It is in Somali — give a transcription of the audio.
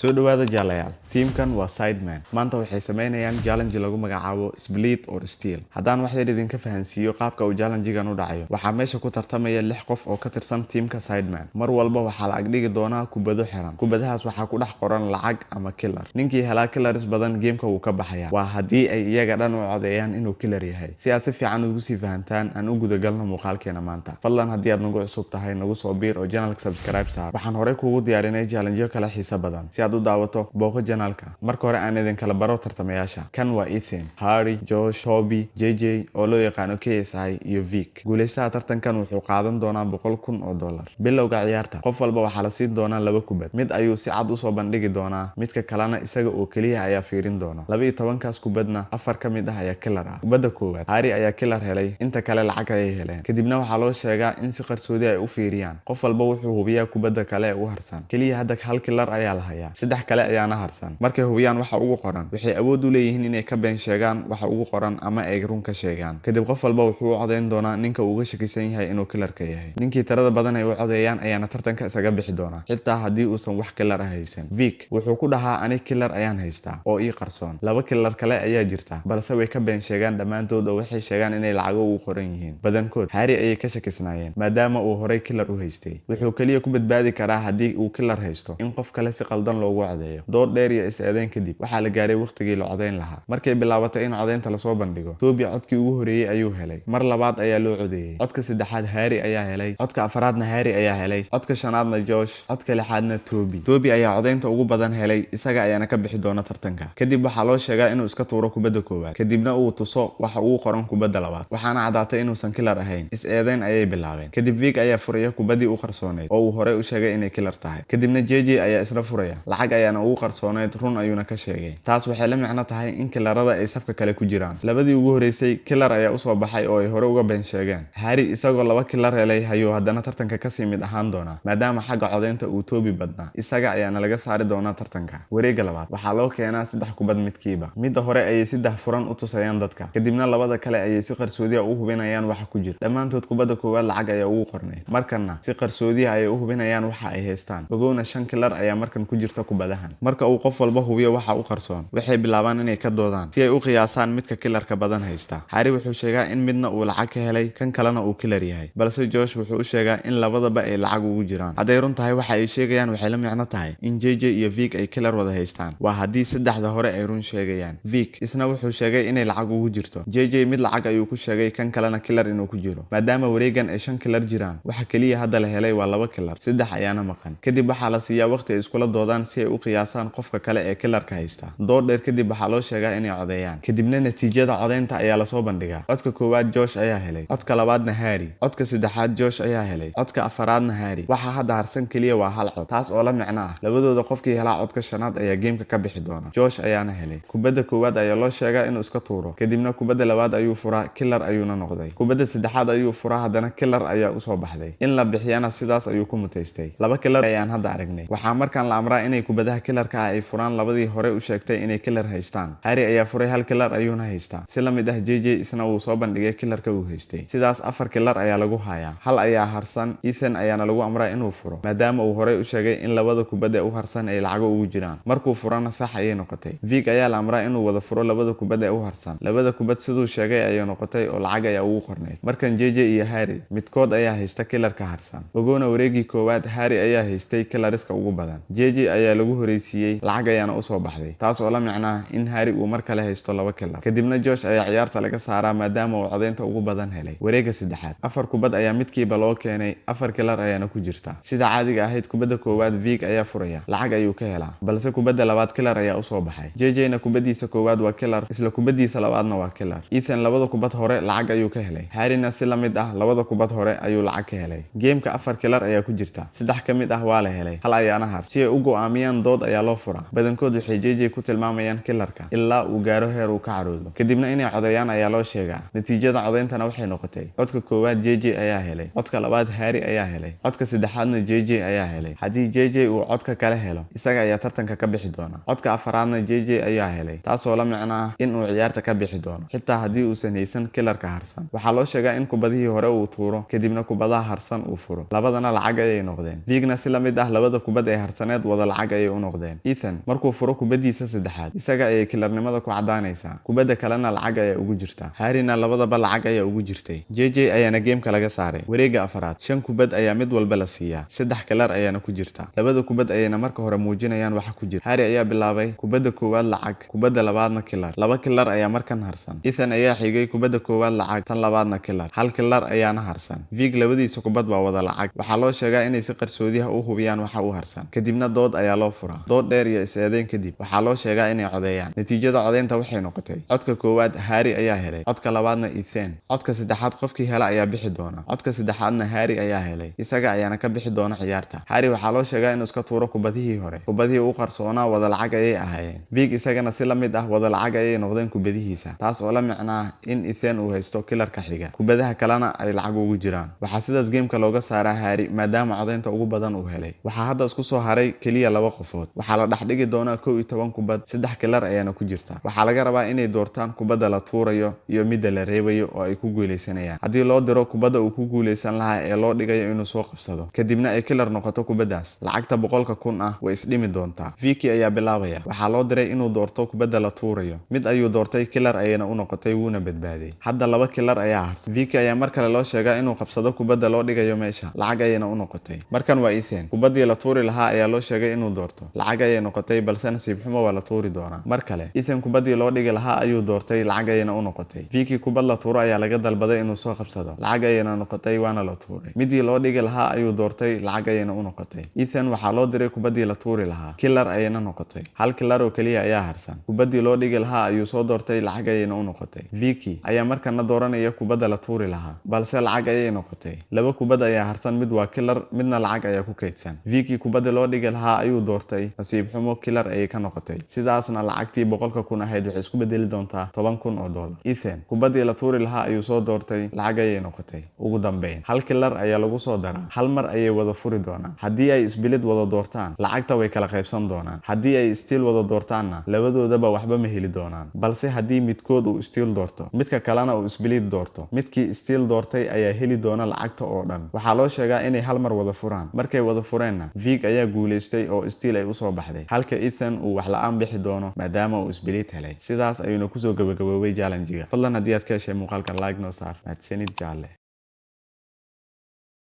soo dhawaada jaalayaal teamkan waa sideman maanta waxay sameynayaan challenge lagu magacaabo split or steal haddaan wax yar idinka fahansiiyo qaabka uu challenge-gan u dhacayo waxaa meesha ku tartamaya 6 qof oo ka tirsan teamka sideman mar walba waxaa la agdhigi doonaa kubado xiran kubadahaas waxaa ku dhex qoran lacag ama killer ninkii helaa killers badan gameka wuu ka baxaya waa haddii ay iyaga dhan u codeeyaan inuu killer yahay si aad si fiican ugu sii fahantaan aan u gudagalno muuqaalkeena maanta fadlan haddii aad nagu cusub tahay nagu soo biir oo channelka subscribe saar waxaan horey kuugu diyaarinay challenge kala xiiso badan si aad u daawato booqo channelka marka hore aan idin kala baro tartamayaasha kan waa Ethan Harry Josh Toby JJ oo loo yaqaano KSI iyo Vic guuleystaha tartankan wuxuu qaadan doonaa $100,000 bilowga ciyaarta qof walba waxaa la siin doonaa 2 kubad mid ayuu si cad u soo bandhigi doonaa midka kalena isaga oo kaliya ayaa fiirin doona 12kaas kubadna 4 ka mid ah ayaa killer ah kubada koowaad Harry ayaa killer helay inta kale lacag ay heleen kadibna waxaa loo sheegaa in si qarsoodi ay u fiiriyaan qof walba wuxuu hubiyaa kubada kale ee u harsan kaliya hadda hal killer ayaa la hayaa saddex kale ayaana harsan markay hubiyaan waxa ugu qoran waxay awood u leeyihiin inay ka been sheegaan waxa ugu qoran ama ay run ka sheegaan kadib qof walba wuxuu u codeyn doonaa ninka uu uga shakisan yahay inuu killerka yahay ninkii tirada badan ay u codeeyaan ayaana tartanka isaga bixi doona xitaa haddii uusan wax killer ah haysan Vic wuxuu ku dhahaa ani killer ayaan haystaa oo ii qarsoon 2 killer kale ayaa jirta balse way ka been sheegaan dhammaantood oo waxay sheegaan inay lacago ugu qoran yihiin badankood Harry ayay ka shakisnaayeen maadaama uu horey killer u haystay wuxuu kaliya ku badbaadi karaa haddii uu killer haysto in qof kale si qaldan loogu codeeyo dood dheer iyo is-eedeyn kadib waxaa la gaaray waqtigii la codeyn lahaa markay bilaabatay in codeynta lasoo bandhigo Toby codkii ugu horeeyay ayuu helay mar labaad ayaa loo codeeyay codka saddexaad Harry ayaa helay codka afraadna Harry ayaa helay codka shanaadna Josh codka lixaadna Toby ayaa codeynta ugu badan helay isaga ayaana ka bixi doona tartanka kadib waxaa loo sheegaa inuu iska tuuro kubada koowaad kadibna uu tuso waxa uu qoran kubada labaad waxaana cadaatay inuusan killer ahayn is-eedeyn ayay bilaabeen kadib Vic ayaa furaya kubadii u qarsooneyd oo uu horey u sheegay inay killer tahay kadibna JJ ayaa isla furaya lacag ayaana ugu qarsooneyd run ayuuna ka sheegay taas waxay la micno tahay in killerada ay safka kale ku jiraan labadii ugu horeysay killer ayaa u soo baxay oo ay hore uga been sheegeen Harry isagoo 2 killer helay ayuu haddana tartanka ka sii mid ahaan doona maadaama xagga codeynta uu Toby badnaa isaga ayaana laga saari doonaa tartanka wareega labaad waxaa loo keenaa 3 kubad midkiiba midda hore ayay 3 furan u tusayaan dadka kadibna labada kale ayay si qarsoodi ah u hubinayaan waxa ku jira dhammaantood kubada koowaad lacag ayaa ugu qornay markana si qarsoodi ah ayay u hubinayaan waxa ay haystaan ogowna 5 killer ayaa markan ku jirta kubadahan marka uu qof walba hubiyo waxa u qarsoon waxay bilaabaan inay ka doodaan si ay u qiyaasaan midka killerka badan haysta Harry wuxuu sheegaa in midna uu lacag ka helay kan kalena uu killer yahay balse Josh wuxuu u sheegaa in labadaba ay lacag ugu jiraan hadday run tahay waxa ay sheegayaan waxay la micno tahay in JJ iyo Vic ay killer wada haystaan waa haddii saddexda hore ay run sheegayaan Vic isna wuxuu sheegay inay lacag ugu jirto JJ mid lacag ayuu ku sheegay kan kalena killer inuu ku jiro maadaama wareegan ay 5 killer jiraan waxa kaliya hadda la helay waa 2 killer saddex ayaana maqan kadib waxaa la siiyaa waqti ay iskula doodaan si ay u qiyaasaan qofka kale ee killerka haysta dood dheer kadib waxaa loo sheegaa inay codeeyaan kadibna natiijada codeynta ayaa lasoo bandhigaa codka koowaad Josh ayaa helay codka labaadna Harry codka saddexaad Josh ayaa helay codka afaraadna Harry waxa hadda harsan kaliya waa hal cod taas oo la micno ah labadooda qofkii helaa codka shanaad ayaa gameka ka bixi doona Josh ayaana helay kubada koowaad ayaa loo sheegaa inuu iska tuuro kadibna kubada labaad ayuu furaa killer ayuuna noqday kubada saddexaad ayuu furaa haddana killer ayaa u soo baxday in la bixiyana sidaas ayuu ku mutaystay 2 killer ayaan hadda aragnay waxaa markaan la amraa inay kubadaha killerka ah ay furaan labadii hore u sheegtay inay killer haystaan Harry ayaa furay hal killer ayuuna haystaa si la mid ah JJ isna uu soo bandhigay killerka uu haystay sidaas 4 killer ayaa lagu hayaa hal ayaa harsan Ethan ayaana lagu amraa inuu furo maadaama uu horey u sheegay in labada kubad ee u harsan ay lacago ugu jiraan markuu furana sax ayay noqotay Vic ayaa la amraa inuu wada furo labada kubad ee u harsan labada kubad siduu sheegay ayay noqotay oo lacag ayaa ugu qorneyd markan JJ iyo Harry midkood ayaa haysta killerka harsan ogowna wareegii koowaad Harry ayaa haystay killerska ugu badan JJ ayaa lagu horeysiiyey lacag ayaana u soo baxday taas oo la micno ah in Harry uu mar kale haysto 2 killer kadibna Josh ayaa ciyaarta laga saaraa maadaama uu codeynta ugu badan helay wareega saddexaad 4 kubad ayaa midkiiba loo keenay 4 killer ayaana ku jirta sida caadiga ahayd kubada koowaad Vic ayaa furaya lacag ayuu ka helaa balse kubada labaad killer ayaa u soo baxay JJ-na kubadiisa koowaad waa killer isla kubadiisa labaadna waa killer Ethan labada kubad hore lacag ayuu ka helay Harry-na si la mid ah labada kubad hore ayuu lacag ka helay gameka 4 killer ayaa ku jirta 3 ka mid ah waa la helay hal ayaana har si ay u go'aamiyaan dood ayaa loo furaa badankood waxay JJ ku tilmaamayaan killarka ilaa uu gaaro heer uu ka caroodo kadibna inay codeeyaan ayaa loo sheegaa natiijada codeyntana waxay noqotay codka koowaad JJ ayaa helay codka labaad Harry ayaa helay codka saddexaadna JJ ayaa helay haddii JJ uu codka kale helo isaga ayaa tartanka ka bixi doona codka afaraadna JJ ayaa helay taasoo la micno ah in uu ciyaarta ka bixi doono xitaa haddii uusan haysan killarka harsan waxaa loo sheegaa in kubadihii hore uu tuuro kadibna kubadaha harsan uu furo labadana lacag ayay noqdeen Vigna si la mid ah labada kubad ee harsaneed wada lacag ayay u noqdeen Ethan markuu furo kubadiisa saddexaad isaga ayay killarnimada ku cadaanaysaa kubadda kalena lacag ayaa ugu jirta Harryna labadaba lacag ayaa ugu jirtay JJ ayaana geemka laga saaray wareega afaraad 5 kubad ayaa mid walba la siiyaa 3 killar ayaana ku jirta labada kubad ayayna marka hore muujinayaan waxa ku jira Harry ayaa bilaabay kubadda koowaad lacag kubadda labaadna killar laba killar ayaa markan harsan Ethan ayaa xigay kubadda koowaad lacag tan labaadna killar hal killar ayaana harsan Vig labadiisa kubad baa wada lacag waxaa loo sheegaa inay si qarsoodi ah u hubiyaan waxa uu harsan kadibna dood ayaa loo furaa dood dheer iyo is-eedeyn kadib waxaa loo sheegaa inay codeeyaan natiijada codeynta waxay noqotay codka koowaad Harry ayaa helay codka labaadna Ethan codka saddexaad qofkii hela ayaa bixi doona codka saddexaadna Harry ayaa helay isaga ayaana ka bixi doona ciyaarta Harry waxaa loo sheegaa inuu iska tuuro kubadihii hore kubadihii uu qarsoonaa wada lacag ayay ahaayeen Vig isagana si la mid ah wada lacag ayay noqdeen kubadihiisa taas oo la micnaa in Ethan uu haysto killarka xiga kubadaha kalena ay lacag ugu jiraan waxaa sidaas geemka looga saaraa Harry maadaama codeynta ugu badan uu helay waxaa hadda isku soo haray kaliya laba qofood waxaa la dhaxdhigi doonaa 11 kubad 3 killar ayaana ku jirta waxaa laga rabaa inay doortaan kubadda la tuurayo iyo midda la reebayo oo ay ku guuleysanayaan haddii loo diro kubadda uu ku guuleysan lahaa ee loo dhigayo inuu soo qabsado kadibna ay killar noqoto kubaddaas lacagta 100,000 ah way isdhimi doontaa Vicky ayaa bilaabaya waxaa loo diray inuu doorto kubadda la tuurayo mid ayuu doortay killar ayayna u noqotay wuuna badbaaday hadda 2 killar ayaa harsan Vicky ayaa mar kale loo sheegaa inuu qabsado kubadda loo dhigayo meesha lacag ayayna u noqotay markan waa Ethan kubaddii la tuuri lahaa ayaa loo sheegay inuu doorto lacag ayay noqotay balse nasiib xumo waa la tuuri doonaa mar kale Ethan kubaddii loo dhigi lahaa ayuu doortay lacag ayayna u noqotay Vicky kubad la tuuro ayaa laga dalbaday inuu soo qabsado lacag ayayna noqotay waana la tuuray midii loo dhigi lahaa ayuu doortay lacag ayayna u noqotay Ethan waxaa loo diray kubaddii la tuuri lahaa killar ayayna noqotay hal killar oo kaliya ayaa harsan kubaddii loo dhigi lahaa ayuu soo doortay lacag ayayna u noqotay Vicky ayaa markana dooranaya kubadda la tuuri lahaa balse lacag ayay noqotay laba kubad ayaa harsan mid waa killar midna lacag ayaa ku kaydsan Vicky kubadda loo dhigi lahaa ayuu doortay nasiib xumo killar ayay ka noqotay sidaasna lacagtii 100,000 ahayd waxay isku bedeli doontaa $10,000 Ethan kubaddii la tuuri lahaa ayuu soo doortay lacag ayay noqotay ugu dambeyn hal killar ayaa lagu soo daraa hal mar ayay wada furi doonaan haddii ay isbilid wada doortaan lacagta way kala qaybsan doonaan haddii ay stiil wada doortaanna labadoodaba waxba ma heli doonaan balse haddii midkood uu stiil doorto midka kalena uu isbilid doorto midkii stiil doortay ayaa heli doona lacagta oo dhan waxaa loo sheegaa inay hal mar wada furaan markay wada fureenna Vig ayaa guuleystay oo stiil ay u soo baxday halka Ethan uu wax la'aan bixi doono maadaama uu isbilid helay sidaas ayuuna kusoo gabagaboobay challenge-ga fadlan haddii aad ka heshay muuqaalka like noo saar mahadsanid jaalle